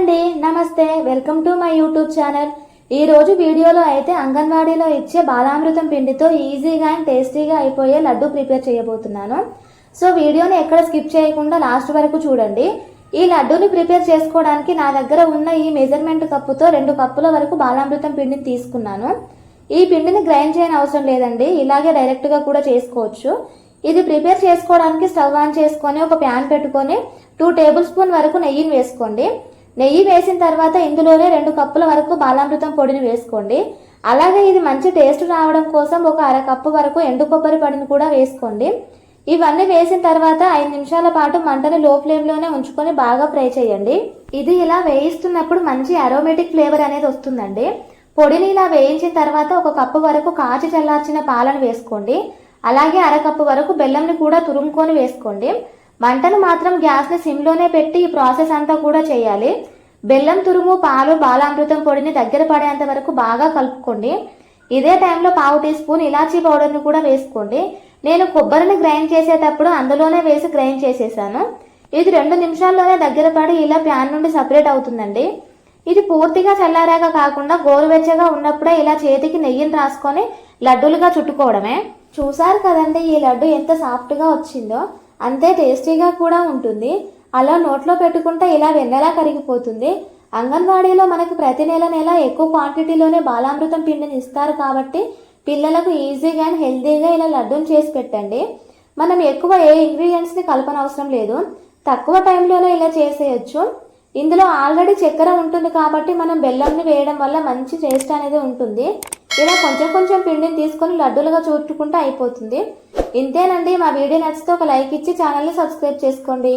అండి, నమస్తే. Welcome to my YouTube channel. ఈ రోజు వీడియోలో అయితే అంగన్వాడీలో ఇచ్చే బాలామృతం పిండితో ఈజీగా అండ్ టేస్టీగా అయిపోయే లడ్డు ప్రిపేర్ చేయబోతున్నాను. సో వీడియోని ఎక్కడ స్కిప్ చేయకుండా లాస్ట్ వరకు చూడండి. ఈ లడ్డూని ప్రిపేర్ చేసుకోవడానికి నా దగ్గర ఉన్న ఈ మెజర్మెంట్ కప్పుతో 2 కప్పుల వరకు బాలామృతం పిండిని తీసుకున్నాను. ఈ పిండిని గ్రైండ్ చేయని అవసరం లేదండి, ఇలాగే డైరెక్ట్గా కూడా చేసుకోవచ్చు. ఇది ప్రిపేర్ చేసుకోవడానికి స్టవ్ ఆన్ చేసుకొని ఒక ప్యాన్ పెట్టుకొని 2 టేబుల్ స్పూన్ వరకు నెయ్యిని వేసుకోండి. నెయ్యి వేసిన తర్వాత ఇందులోనే 2 కప్పుల వరకు బాలామృతం పొడిని వేసుకోండి. అలాగే ఇది మంచి టేస్ట్ రావడం కోసం ఒక 1/2 కప్పు వరకు ఎండు కొబ్బరి పొడిని కూడా వేసుకోండి. ఇవన్నీ వేసిన తర్వాత 5 నిమిషాల పాటు మంటని లో ఫ్లేమ్లోనే ఉంచుకొని బాగా ఫ్రై చేయండి. ఇది ఇలా వేయిస్తున్నప్పుడు మంచి అరోమేటిక్ ఫ్లేవర్ అనేది వస్తుందండి. పొడిని ఇలా వేయించిన తర్వాత 1 కప్పు వరకు కాచి చల్లార్చిన పాలను వేసుకోండి. అలాగే 1/2 కప్పు వరకు బెల్లంని కూడా తురుముకొని వేసుకోండి. మంటను మాత్రం గ్యాస్ని సిమ్లోనే పెట్టి ఈ ప్రాసెస్ అంతా కూడా చేయాలి. బెల్లం తురుము, పాలు, బాలామృతం పొడిని దగ్గర పడేంత వరకు బాగా కలుపుకోండి. ఇదే టైంలో 1/2 టీ స్పూన్ ఇలాచీ పౌడర్ని కూడా వేసుకోండి. నేను కొబ్బరిని గ్రైండ్ చేసేటప్పుడు అందులోనే వేసి గ్రైండ్ చేసేసాను. ఇది 2 నిమిషాల్లోనే దగ్గర పడి ఇలా ప్యాన్ నుండి సపరేట్ అవుతుందండి. ఇది పూర్తిగా చల్లారాక కాకుండా గోరువెచ్చగా ఉన్నప్పుడే ఇలా చేతికి నెయ్యిని రాసుకొని లడ్డూలుగా చుట్టుకోవడమే. చూసారు కదండి, ఈ లడ్డు ఎంత సాఫ్ట్గా వచ్చిందో, అంతే టేస్టీగా కూడా ఉంటుంది. అలా నోట్లో పెట్టుకుంటే ఇలా వెన్నెలా కరిగిపోతుంది. అంగన్వాడీలో మనకి ప్రతి నెల ఎక్కువ క్వాంటిటీలోనే బాలామృతం పిండిని ఇస్తారు కాబట్టి పిల్లలకు ఈజీగా అండ్ హెల్తీగా ఇలా లడ్డూలు చేసి పెట్టండి. మనం ఎక్కువ ఏ ఇంగ్రీడియంట్స్ని కలపనవసరం లేదు, తక్కువ టైంలోనే ఇలా చేసేయచ్చు. ఇందులో ఆల్రెడీ చక్కెర ఉంటుంది కాబట్టి మనం బెల్లంని వేయడం వల్ల మంచి టేస్ట్ అనేది ఉంటుంది. ఇలా కొంచెం కొంచెం పిండిని తీసుకొని లడ్డూలుగా చుట్టుకుంటే అయిపోతుంది. ఇంతేనండి. మా వీడియో నచ్చితే ఒక లైక్ ఇచ్చి ఛానల్ని సబ్స్క్రైబ్ చేసుకోండి.